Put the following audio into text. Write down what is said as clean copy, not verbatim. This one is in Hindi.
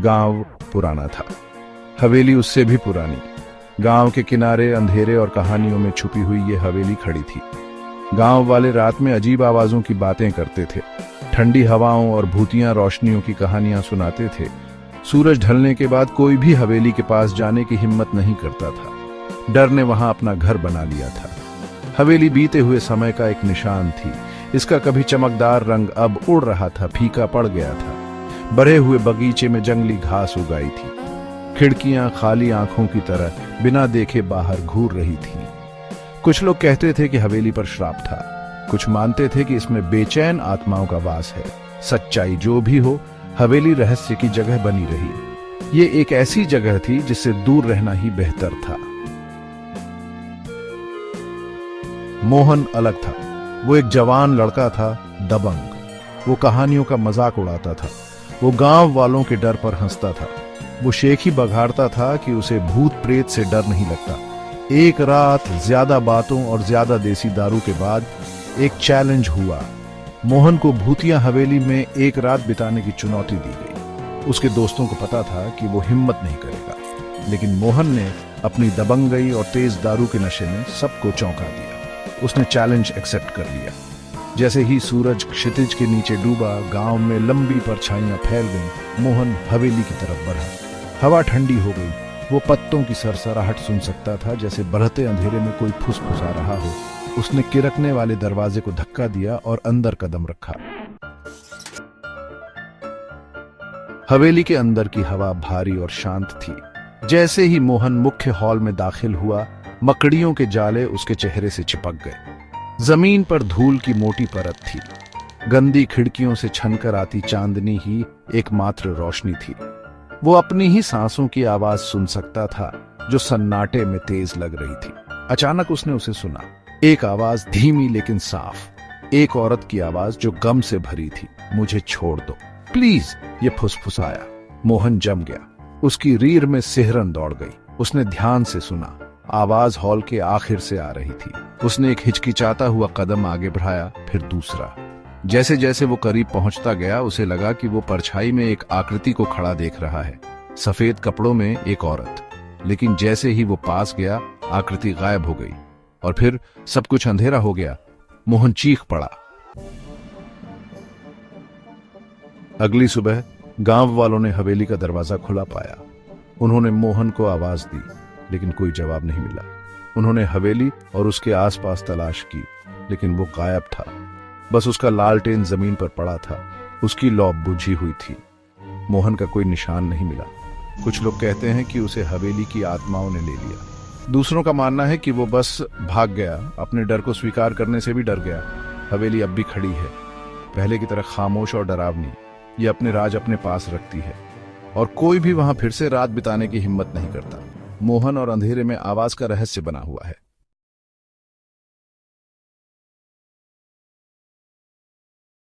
गांव पुराना था, हवेली उससे भी पुरानी। गांव के किनारे अंधेरे और कहानियों में छुपी हुई ये हवेली खड़ी थी। गांव वाले रात में अजीब आवाजों की बातें करते थे, ठंडी हवाओं और भूतिया रोशनियों की कहानियां सुनाते थे। सूरज ढलने के बाद कोई भी हवेली के पास जाने की हिम्मत नहीं करता था। डर ने वहां अपना घर बना लिया था। हवेली बीते हुए समय का एक निशान थी। इसका कभी चमकदार रंग अब उड़ रहा था, फीका पड़ गया था। भरे हुए बगीचे में जंगली घास उगाई थी। खिड़कियां खाली आंखों की तरह बिना देखे बाहर घूर रही थीं। कुछ लोग कहते थे कि हवेली पर श्राप था, कुछ मानते थे कि इसमें बेचैन आत्माओं का वास है। सच्चाई जो भी हो, हवेली रहस्य की जगह बनी रही। ये एक ऐसी जगह थी जिससे दूर रहना ही बेहतर था। मोहन अलग था। वो एक जवान लड़का था, दबंग। वो कहानियों का मजाक उड़ाता था। वो गांव वालों के डर पर हंसता था। वो शेख ही बघाड़ता था कि उसे भूत प्रेत से डर नहीं लगता। एक रात ज्यादा बातों और ज्यादा देसी दारू के बाद एक चैलेंज हुआ। मोहन को भूतिया हवेली में एक रात बिताने की चुनौती दी गई। उसके दोस्तों को पता था कि वो हिम्मत नहीं करेगा, लेकिन मोहन ने अपनी दबंगई और तेज दारू के नशे में सबको चौंका दिया। उसने चैलेंज एक्सेप्ट कर लिया। जैसे ही सूरज क्षितिज के नीचे डूबा, गांव में लंबी परछाइयां फैल गईं। मोहन हवेली की तरफ बढ़ा। हवा ठंडी हो गई। वो पत्तों की सरसराहट सुन सकता था, जैसे बढ़ते अंधेरे में कोई फुसफुसा रहा हो। उसने किरकने वाले दरवाजे को धक्का दिया और अंदर कदम रखा। हवेली के अंदर की हवा भारी और शांत थी। जैसे ही मोहन मुख्य हॉल में दाखिल हुआ, मकड़ियों के जाले उसके चेहरे से चिपक गए। जमीन पर धूल की मोटी परत थी। गंदी खिड़कियों से छनकर आती चांदनी ही एकमात्र रोशनी थी। वो अपनी ही सांसों की आवाज सुन सकता था, जो सन्नाटे में तेज लग रही थी। अचानक उसने उसे सुना। एक आवाज, धीमी लेकिन साफ। एक औरत की आवाज जो गम से भरी थी। मुझे छोड़ दो प्लीज, ये फुसफुसाया। मोहन जम गया। उसकी रीढ़ में सिहरन दौड़ गई। उसने ध्यान से सुना। आवाज हॉल के आखिर से आ रही थी। उसने एक हिचकिचाता हुआ कदम आगे बढ़ाया, फिर दूसरा। जैसे जैसे वो करीब पहुंचता गया, उसे लगा कि वो परछाई में एक आकृति को खड़ा देख रहा है। सफेद कपड़ों में एक औरत। लेकिन जैसे ही वो पास गया, आकृति गायब हो गई और फिर सब कुछ अंधेरा हो गया। मोहन चीख पड़ा। अगली सुबह गांव वालों ने हवेली का दरवाजा खुला पाया। उन्होंने मोहन को आवाज दी, लेकिन कोई जवाब नहीं मिला। उन्होंने हवेली और उसके आसपास तलाश की, लेकिन वो गायब था। बस उसका लालटेन जमीन पर पड़ा था। उसकी लौ बुझी हुई थी। मोहन का कोई निशान नहीं मिला। कुछ लोग कहते हैं कि उसे हवेली की आत्माओं ने ले लिया। दूसरों का मानना है कि वो बस भाग गया, अपने डर को स्वीकार करने से भी डर गया। हवेली अब भी खड़ी है, पहले की तरह खामोश और डरावनी। ये अपने राज अपने पास रखती है और कोई भी वहां फिर से रात बिताने की हिम्मत नहीं करता। मोहन और अंधेरे में आवाज का रहस्य बना हुआ है।